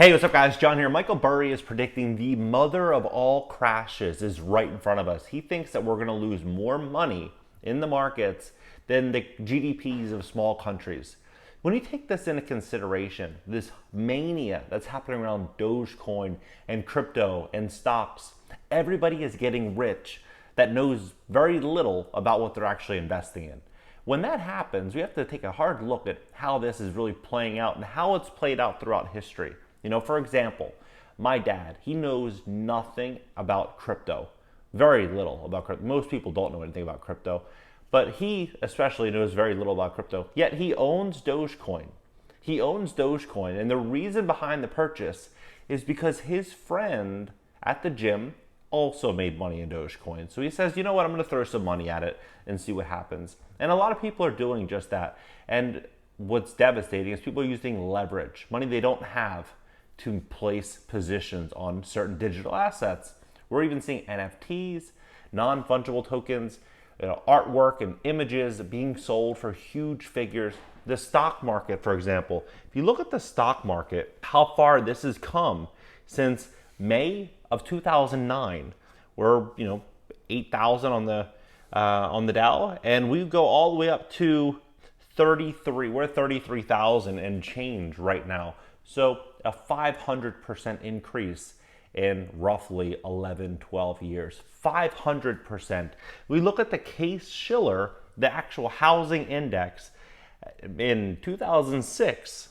Hey, what's up guys? John here. Michael Burry is predicting the mother of all crashes is right in front of us. He thinks that we're going to lose more money in the markets than the GDPs of small countries. When you take this into consideration, this mania that's happening around Dogecoin and crypto and stocks, everybody is getting rich that knows very little about what they're actually investing in. When that happens, we have to take a hard look at how this is really playing out and how it's played out throughout history. For example, my dad, he knows nothing about crypto. Very little about crypto. Most people don't know anything about crypto, but he especially knows very little about crypto. Yet he owns Dogecoin. He owns Dogecoin, and the reason behind the purchase is because his friend at the gym also made money in Dogecoin. So he says, you know what, I'm going to throw some money at it and see what happens. And a lot of people are doing just that. And what's devastating is people are using leverage, money they don't have, to place positions on certain digital assets. We're even seeing NFTs, non-fungible tokens, artwork and images being sold for huge figures. The stock market, for example, if you look at the stock market, how far this has come since May of 2009, we're 8,000 on the Dow, and we go all the way up to 33. We're 33,000 and change right now. So a 500% increase in roughly 11, 12 years. 500%. We look at the Case-Shiller, the actual housing index, in 2006.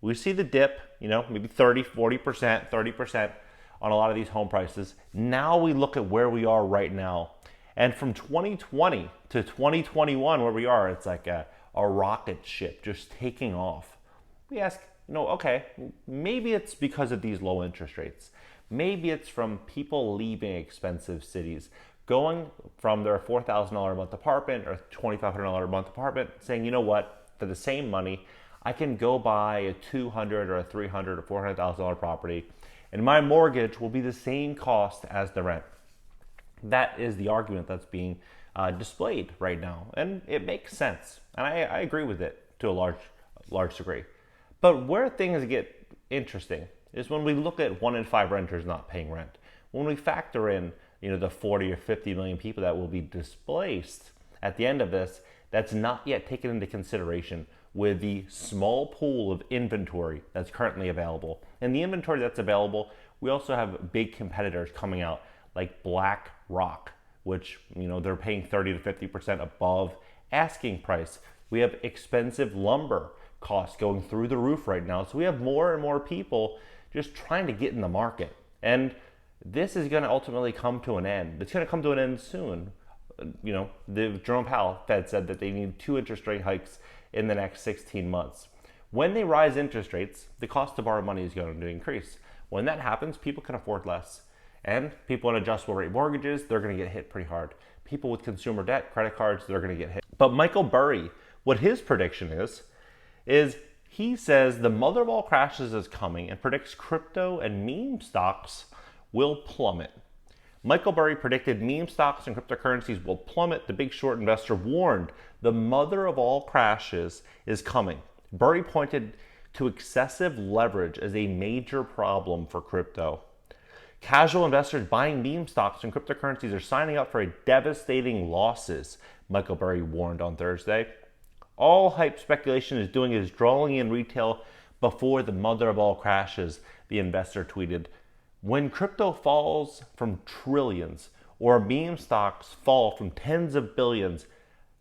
We see the dip, maybe 30, 40%, 30% on a lot of these home prices. Now we look at where we are right now. And from 2020 to 2021, where we are, it's like a rocket ship just taking off. We ask, okay, maybe it's because of these low interest rates. Maybe it's from people leaving expensive cities, going from their $4,000 a month apartment or $2,500 a month apartment, saying, you know what, for the same money, I can go buy a $200,000 or a $300,000 or $400,000 property, and my mortgage will be the same cost as the rent. That is the argument that's being displayed right now, and it makes sense, and I agree with it to a large degree. But where things get interesting is when we look at 1 in 5 renters not paying rent. When we factor in, the 40 or 50 million people that will be displaced at the end of this, that's not yet taken into consideration with the small pool of inventory that's currently available. And the inventory that's available, we also have big competitors coming out like BlackRock, which, they're paying 30 to 50% above asking price. We have expensive lumber costs going through the roof right now. So we have more and more people just trying to get in the market. And this is going to ultimately come to an end. It's going to come to an end soon. The Jerome Powell, Fed, said that they need 2 interest rate hikes in the next 16 months. When they rise interest rates, the cost to borrow money is going to increase. When that happens, people can afford less. And people in adjustable rate mortgages, they're going to get hit pretty hard. People with consumer debt, credit cards, they're going to get hit. But Michael Burry, what his prediction is he says the mother of all crashes is coming and predicts crypto and meme stocks will plummet. Michael Burry predicted meme stocks and cryptocurrencies will plummet. The Big Short investor warned the mother of all crashes is coming. Burry pointed to excessive leverage as a major problem for crypto. Casual investors buying meme stocks and cryptocurrencies are signing up for devastating losses, Michael Burry warned on Thursday. All hype speculation is doing is drawing in retail before the mother of all crashes, the investor tweeted. When crypto falls from trillions or meme stocks fall from tens of billions,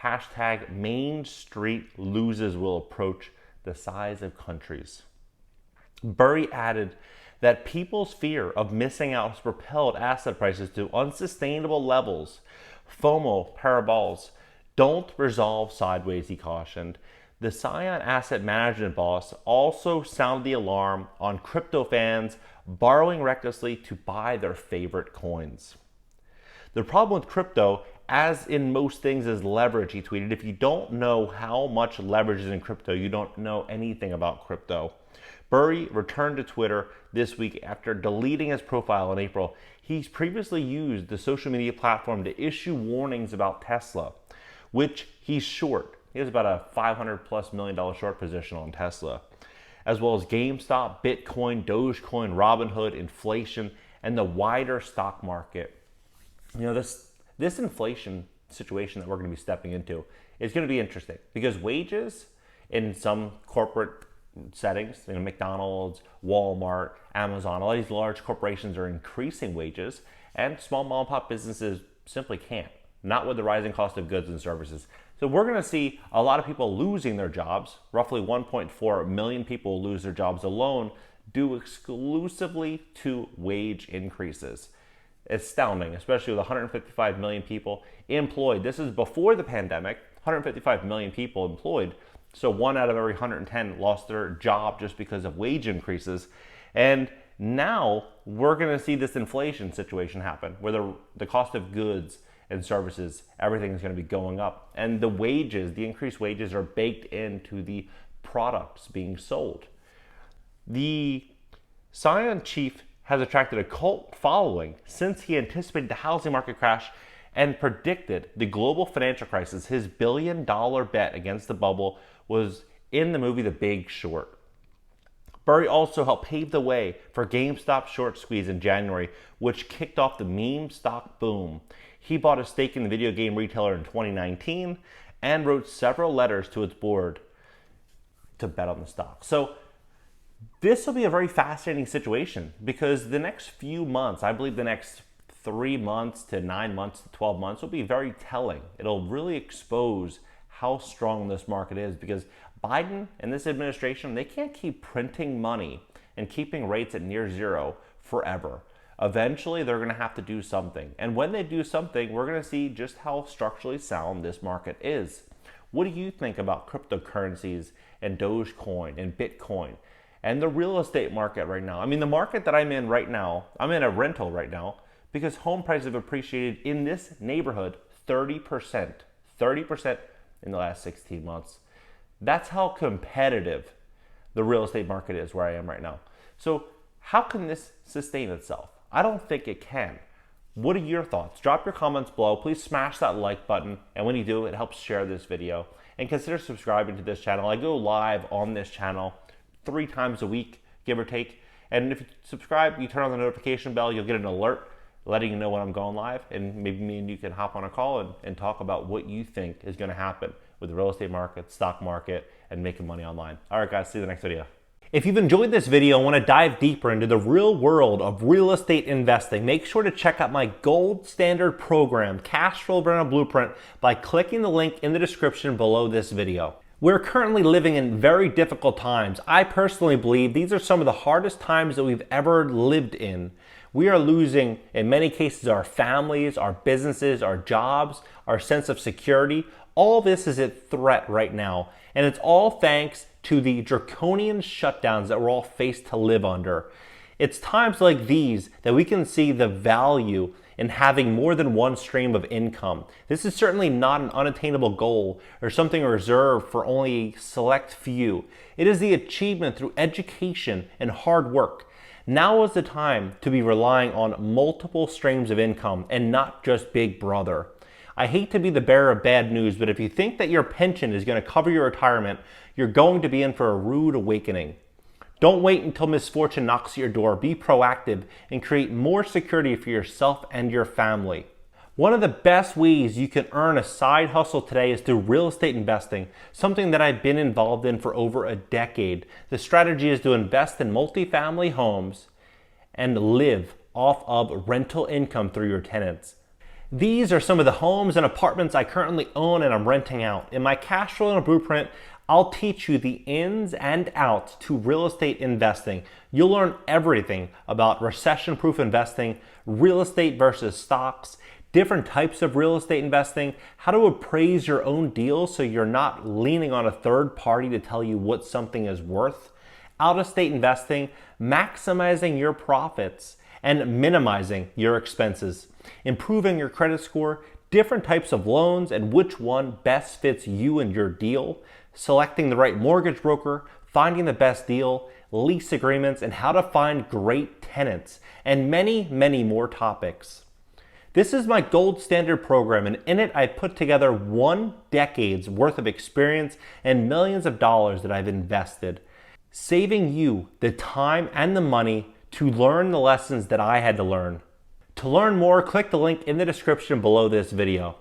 hashtag Main Street losers will approach the size of countries. Burry added that people's fear of missing out has propelled asset prices to unsustainable levels. FOMO parables don't resolve sideways, he cautioned. The Scion asset management boss also sounded the alarm on crypto fans borrowing recklessly to buy their favorite coins. The problem with crypto, as in most things, is leverage, he tweeted. If you don't know how much leverage is in crypto, you don't know anything about crypto. Burry returned to Twitter this week after deleting his profile in April. He's previously used the social media platform to issue warnings about Tesla, which he's short. He has about a $500+ million short position on Tesla. as well as GameStop, Bitcoin, Dogecoin, Robinhood, inflation, and the wider stock market. This inflation situation that we're going to be stepping into is going to be interesting because wages in some corporate settings, McDonald's, Walmart, Amazon, all these large corporations are increasing wages, and small mom and pop businesses simply can't, not with the rising cost of goods and services. So we're going to see a lot of people losing their jobs. Roughly 1.4 million people will lose their jobs alone due exclusively to wage increases. Astounding, especially with 155 million people employed. This is before the pandemic, 155 million people employed. So 1 out of every 110 lost their job just because of wage increases. And now we're going to see this inflation situation happen where the cost of goods and services, everything is going to be going up. And the increased wages are baked into the products being sold. The Scion chief has attracted a cult following since he anticipated the housing market crash and predicted the global financial crisis. His billion-dollar bet against the bubble was in the movie The Big Short. Burry also helped pave the way for GameStop short squeeze in January, which kicked off the meme stock boom. He bought a stake in the video game retailer in 2019 and wrote several letters to its board to bet on the stock. So this will be a very fascinating situation because the next few months, I believe the next 3 months to 9 months to 12 months will be very telling. It'll really expose how strong this market is because Biden and this administration, they can't keep printing money and keeping rates at near zero forever. Eventually, they're going to have to do something. And when they do something, we're going to see just how structurally sound this market is. What do you think about cryptocurrencies and Dogecoin and Bitcoin and the real estate market right now? I mean, the market that I'm in right now, I'm in a rental right now because home prices have appreciated in this neighborhood 30% in the last 16 months. That's how competitive the real estate market is where I am right now. So how can this sustain itself? I don't think it can. What are your thoughts? Drop your comments below. Please smash that like button. And when you do, it helps share this video. And consider subscribing to this channel. I go live on this channel 3 times a week, give or take. And if you subscribe, you turn on the notification bell, you'll get an alert letting you know when I'm going live. And maybe me and you can hop on a call and talk about what you think is going to happen with the real estate market, stock market, and making money online. All right, guys, see you in the next video. If you've enjoyed this video and want to dive deeper into the real world of real estate investing, make sure to check out my gold standard program, Cash Flow Burner Blueprint, by clicking the link in the description below this video. We're currently living in very difficult times. I personally believe these are some of the hardest times that we've ever lived in. We are losing, in many cases, our families, our businesses, our jobs, our sense of security. All this is at threat right now, and it's all thanks to the draconian shutdowns that we're all faced to live under. It's times like these that we can see the value in having more than one stream of income. This is certainly not an unattainable goal or something reserved for only a select few. It is the achievement through education and hard work. Now is the time to be relying on multiple streams of income and not just Big Brother. I hate to be the bearer of bad news, but if you think that your pension is going to cover your retirement, you're going to be in for a rude awakening. Don't wait until misfortune knocks at your door. Be proactive and create more security for yourself and your family. One of the best ways you can earn a side hustle today is through real estate investing, something that I've been involved in for over a decade. The strategy is to invest in multifamily homes and live off of rental income through your tenants. These are some of the homes and apartments I currently own and I'm renting out. In my Cash Flow Blueprint, I'll teach you the ins and outs to real estate investing. You'll learn everything about recession-proof investing, real estate versus stocks, different types of real estate investing, how to appraise your own deals so you're not leaning on a third party to tell you what something is worth, out-of-state investing, maximizing your profits, and minimizing your expenses, improving your credit score, different types of loans and which one best fits you and your deal, selecting the right mortgage broker, finding the best deal, lease agreements, and how to find great tenants, and many, many more topics. This is my gold standard program, and in it I put together 1 decade's worth of experience and millions of dollars that I've invested. saving you the time and the money to learn the lessons that I had to learn. To learn more, click the link in the description below this video.